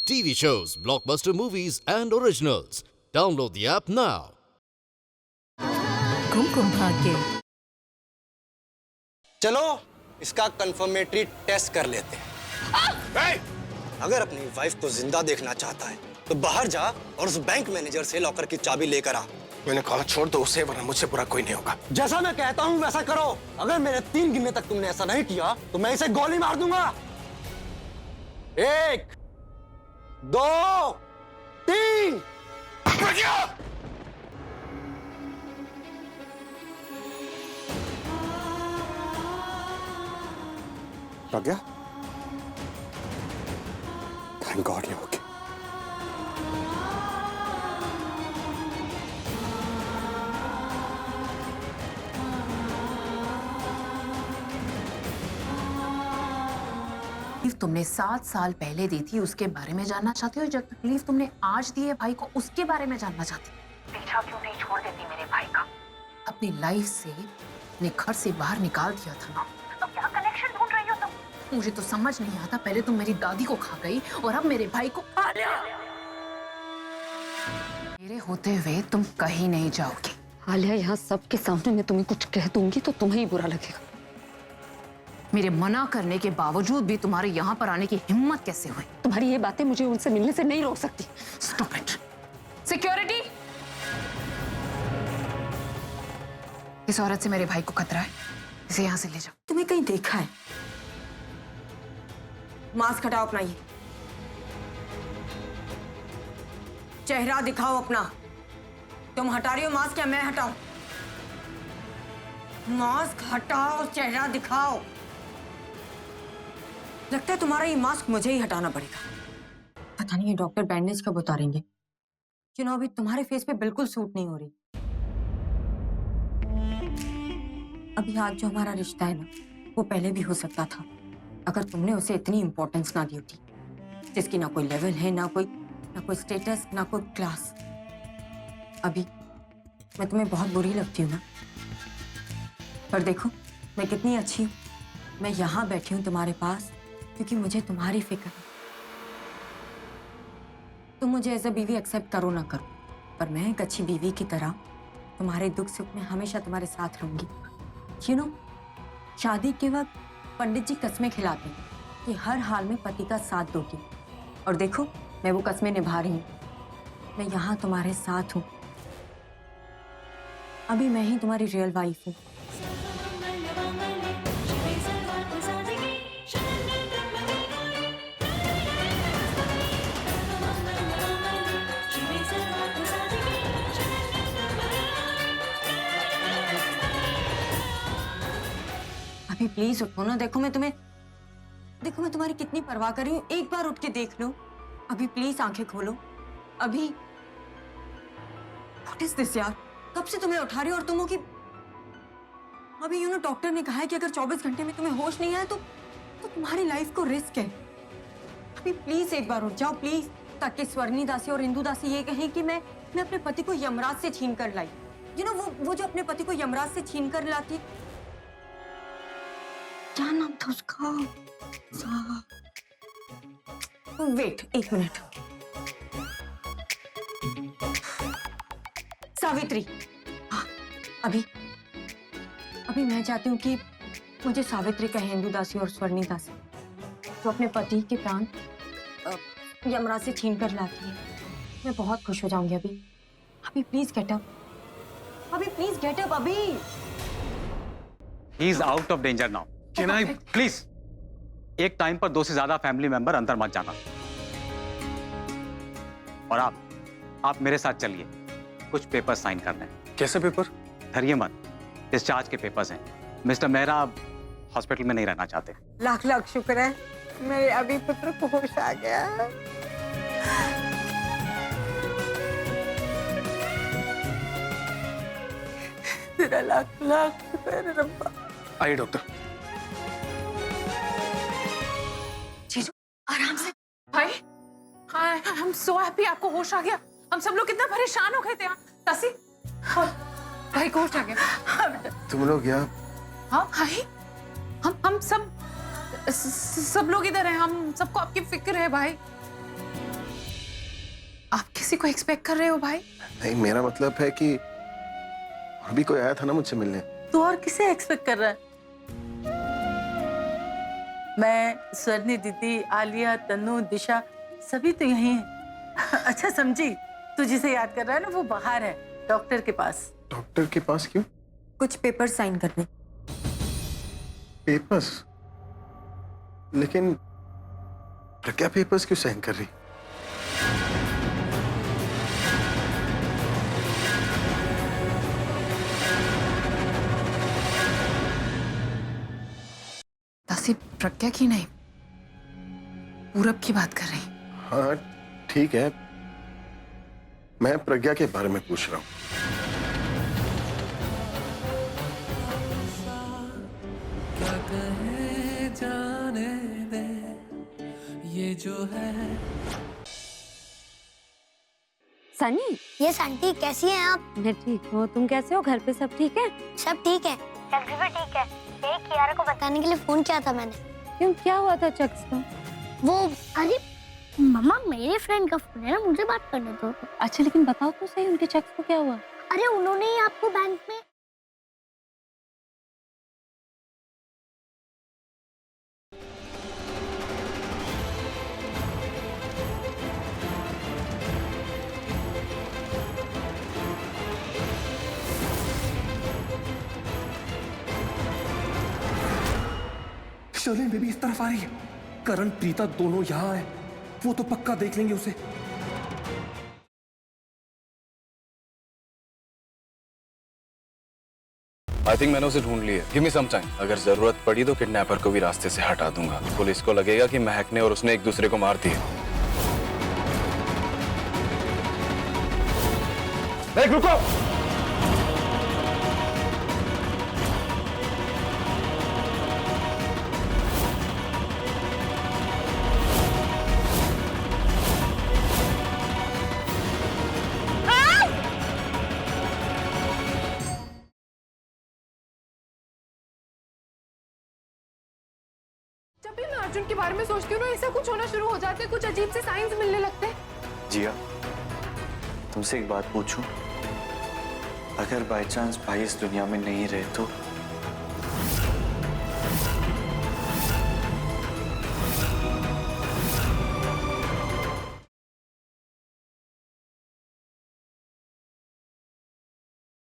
TV shows, blockbuster movies, and originals. Download the app now. Kumkum Bhagya. चलो इसका confirmatory test कर लेते हैं। अगर अपनी वाइफ को जिंदा देखना चाहता है तो बाहर जा और उस बैंक मैनेजर से लॉकर की चाबी लेकर आ। मैंने कहा छोड़ दो उसे, वरना मुझसे बुरा कोई नहीं होगा। जैसा मैं कहता हूँ वैसा करो। अगर मेरे 3 गिनने तक तुमने ऐसा नहीं किया तो मैं इसे गोली मार दूंगा। 1 2 3। लग गया? थैंक गॉड ये हो गया। तुमने 7 साल पहले दी थी, उसके बारे में जानना चाहती हो? जो तकलीफ तुमने आज दी है भाई को, उसके बारे में जानना चाहती हो? पीछा क्यों नहीं छोड़ देती मेरे भाई का? अपनी लाइफ से अपने घर से बाहर निकाल दिया था ना, तो क्या कनेक्शन ढूंढ रही हो तुम? मुझे तो समझ नहीं आता, पहले तुम मेरी दादी को खा गई और अब मेरे भाई को खा लिया। मेरे होते हुए तुम कहीं नहीं जाओगी। आलिया, यहाँ सबके सामने मैं तुम्हें कुछ कह दूंगी तो तुम्हें ही बुरा लगेगा। मेरे मना करने के बावजूद भी तुम्हारे यहाँ पर आने की हिम्मत कैसे हुई? तुम्हारी ये बातें मुझे उनसे मिलने से नहीं रोक सकती। Stop it! सिक्योरिटी! इस औरत से मेरे भाई को खतरा है, इसे यहाँ से ले जाओ। तुम्हें कहीं देखा है? मास्क हटाओ अपना, ये चेहरा दिखाओ अपना। तुम हटा रही हो मास्क या मैं हटाऊं? मास्क हटाओ और चेहरा दिखाओ। लगता है तुम्हारा ये मास्क मुझे ही हटाना पड़ेगा। पता नहीं ये डॉक्टर बैंडेज कब उतारेंगे। अभी तुम्हारे फेस पे बिल्कुल सूट नहीं हो रही। अभी आज जो हमारा रिश्ता है ना, वो पहले भी हो सकता था अगर तुमने उसे इतनी इंपॉर्टेंस ना दी होती, जिसकी ना कोई लेवल है, ना कोई स्टेटस, ना कोई क्लास। अभी मैं तुम्हें बहुत बुरी लगती हूँ ना, पर देखो मैं कितनी अच्छी हूँ। मैं यहाँ बैठी हूँ तुम्हारे पास क्योंकि मुझे तुम्हारी फिक्र है। तुम मुझे एज अ बीवी एक्सेप्ट करो ना करो, पर मैं एक अच्छी बीवी की तरह तुम्हारे दुख सुख में हमेशा तुम्हारे साथ रहूंगी। शादी के वक्त पंडित जी कस्में खिलाते हैं कि हर हाल में पति का साथ दोगी, और देखो मैं वो कस्में निभा रही हूँ। मैं यहाँ तुम्हारे साथ हूँ। अभी मैं ही तुम्हारी रियल वाइफ हूँ। अभी प्लीज उठो ना। देखो मैं तुम्हारी कितनी परवाह कर रही हूँ। एक बार उठ के देख लो। अभी प्लीज आंखें खोलो। अभी व्हाट इज दिस यार? कब से तुम्हें उठा रही हो और तुम हो कि अभी डॉक्टर ने कहा है कि अगर 24 घंटे में तुम्हें होश नहीं आया तो तुम्हारी लाइफ को रिस्क है। अभी प्लीज एक बार उठ जाओ प्लीज, ताकि स्वर्णी दासी और इंदु दासी ये कहें कि मैं अपने पति को यमराज से छीन कर लाई। वो जो अपने पति को यमराज से छीन कर लाती, क्या नाम था उसका? Wait 1 minute. सावित्री। हाँ, अभी मैं चाहती हूँ कि मुझे सावित्री कहे, इंदु दासी और स्वर्णी दासी, जो अपने पति के प्राण यमराज से छीन कर लाती है। मैं बहुत खुश हो जाऊंगी। अभी प्लीज गेट अप। अभी प्लीज गेट अप। अभी He is out of danger now. Can I please? एक टाइम पर 2 से ज्यादा फैमिली मेंबर अंदर मत जाना। और आप मेरे साथ चलिए, कुछ पेपर साइन करने हैं। कैसे पेपर? डरिए मत, डिस्चार्ज के पेपर्स हैं। मिस्टर मेहरा हॉस्पिटल में नहीं रहना चाहते। लाख लाख शुक्र है मेरे अभी पुत्र को होश आ गया। तेरा लाख लाख शुक्र है रब्बा। आइए डॉक्टर। आराम से भाई, आई एम सो हैप्पी आपको होश आ गया। हम सब लोग कितना परेशान हो गए थे। तासी, भाई को होश आ गया। तुम लोग यहाँ? हाँ भाई, हम सब लोग इधर हैं। हम सबको आपकी फिक्र है भाई। आप किसी को एक्सपेक्ट कर रहे हो भाई? नहीं, मेरा मतलब है कि और भी कोई आया था ना मुझसे मिलने। तू और किसे एक्सपेक्ट कर रहा है? मैं, स्वर्णी दीदी, आलिया, तन्नू, दिशा सभी तो यहीं हैं। अच्छा समझी, तू जिसे याद कर रहा है ना वो बाहर है, डॉक्टर के पास। डॉक्टर के पास क्यों? कुछ पेपर साइन करने। पेपर्स? लेकिन प्रज्ञा पेपर्स क्यों साइन कर रही? तासीब प्रज्ञा की नहीं, पूरब की बात कर रही। हाँ ठीक है, मैं प्रज्ञा के बारे में पूछ रहा हूँ। क्या कहे जाने दे ये जो है। सनी, यस आंटी, कैसी हैं आप? मैं ठीक हूँ, तुम कैसे हो? घर पे सब ठीक है? सब ठीक है, चक्स भी ठीक है। ये कियारा को बताने के लिए फोन किया था मैंने। क्यों, क्या हुआ था चक्स को? वो अरे मम्मा, मेरे फ्रेंड का फोन है ना, मुझे बात करने दो। अच्छा लेकिन बताओ तो सही, उनके चक्स को क्या हुआ? अरे उन्होंने ही आपको बैंक में शर्लिन बेबी इस तरफ आ रही है। करण, प्रीता दोनों यहाँ है, वो तो पक्का देख लेंगे उसे। आई थिंक मैंने उसे ढूंढ लिया। Give me some time. अगर जरूरत पड़ी तो किडनैपर को भी रास्ते से हटा दूंगा। पुलिस को लगेगा कि महक ने और उसने एक दूसरे को मार दिया। रुको। जब भी मैं अर्जुन के बारे में सोचती हूँ ना, ऐसा कुछ होना शुरू हो जाते हैं, कुछ अजीब से साइंस मिलने लगते हैं। जिया, तुमसे एक बात पूछूं? अगर बाय चांस भाई इस दुनिया में नहीं रहे तो?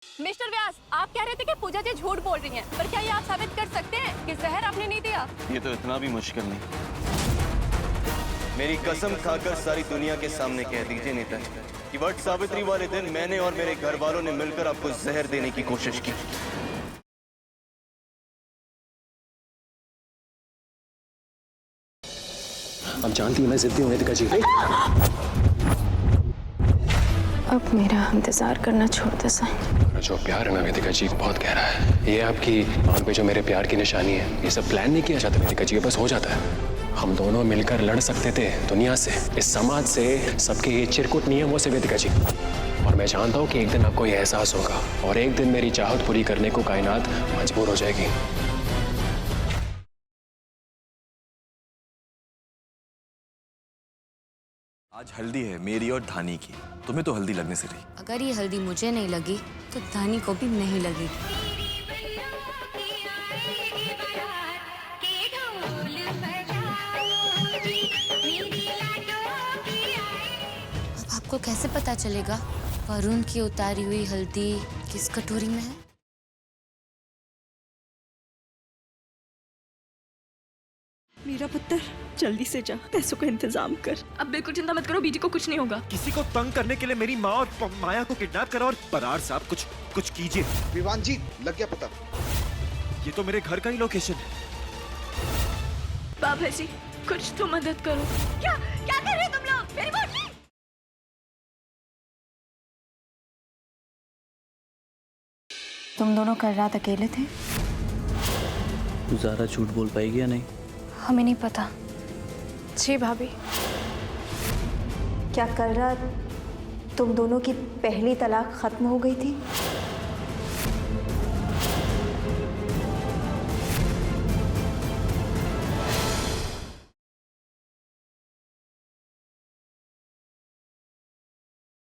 मिस्टर व्यास, आप कह रहे थे कि पूजा जी झूठ बोल रही हैं, पर क्या ये आप साबित कर सकते हैं कि जहर आपने नहीं दिया? ये तो इतना भी मुश्किल नहीं। मेरी कसम खाकर सारी दुनिया के सामने कह दीजिए नेताजी कि वट सावित्री वाले दिन मैंने और मेरे घर वालों ने मिलकर आपको जहर देने की कोशिश की। अब जानती हूँ मैं जिद्दी हूँ नेता जी। अब मेरा इंतजार करना छोड़ दे साईं। जो प्यार है ना वेदिका जी, बहुत गहरा है। ये आपकी आंख पे जो मेरे प्यार की निशानी है, ये सब प्लान नहीं किया जाता वेदिका जी, ये बस हो जाता है। हम दोनों मिलकर लड़ सकते थे दुनिया से, इस समाज से, सबके ये चिरकुट नियमों से वेदिका जी। और मैं जानता हूँ कि एक दिन आपको ये एहसास होगा और एक दिन मेरी चाहत पूरी करने को कायनात मजबूर हो जाएगी। आज हल्दी है मेरी और धानी की, तुम्हें तो हल्दी लगने से रही। अगर ये हल्दी मुझे नहीं लगी तो धानी को भी नहीं लगेगी। अब आपको कैसे पता चलेगा वरुण की उतारी हुई हल्दी किस कटोरी में है? मेरा पुत्र, जल्दी से जा, पैसों का इंतजाम कर। अब बिल्कुल चिंता मत करो, बीजी को कुछ नहीं होगा। किसी को तंग करने के लिए मेरी माँ और माया को किडनैप करा और बरार साहब कुछ कीजिए। विवान जी, लग गया पता। ये तो मेरे घर का ही लोकेशन है। बाबा जी, कुछ तो मदद करो। क्या क्या कर रहे हो तुम लोग? मेरी बोतली! तुम दोनों कल रात अकेले थे? तू ज़्यादा झूठ बोल पाएगी या नहीं? हमें नहीं पता। जी भाभी। क्या कल रात तुम दोनों की पहली तलाक खत्म हो गई थी?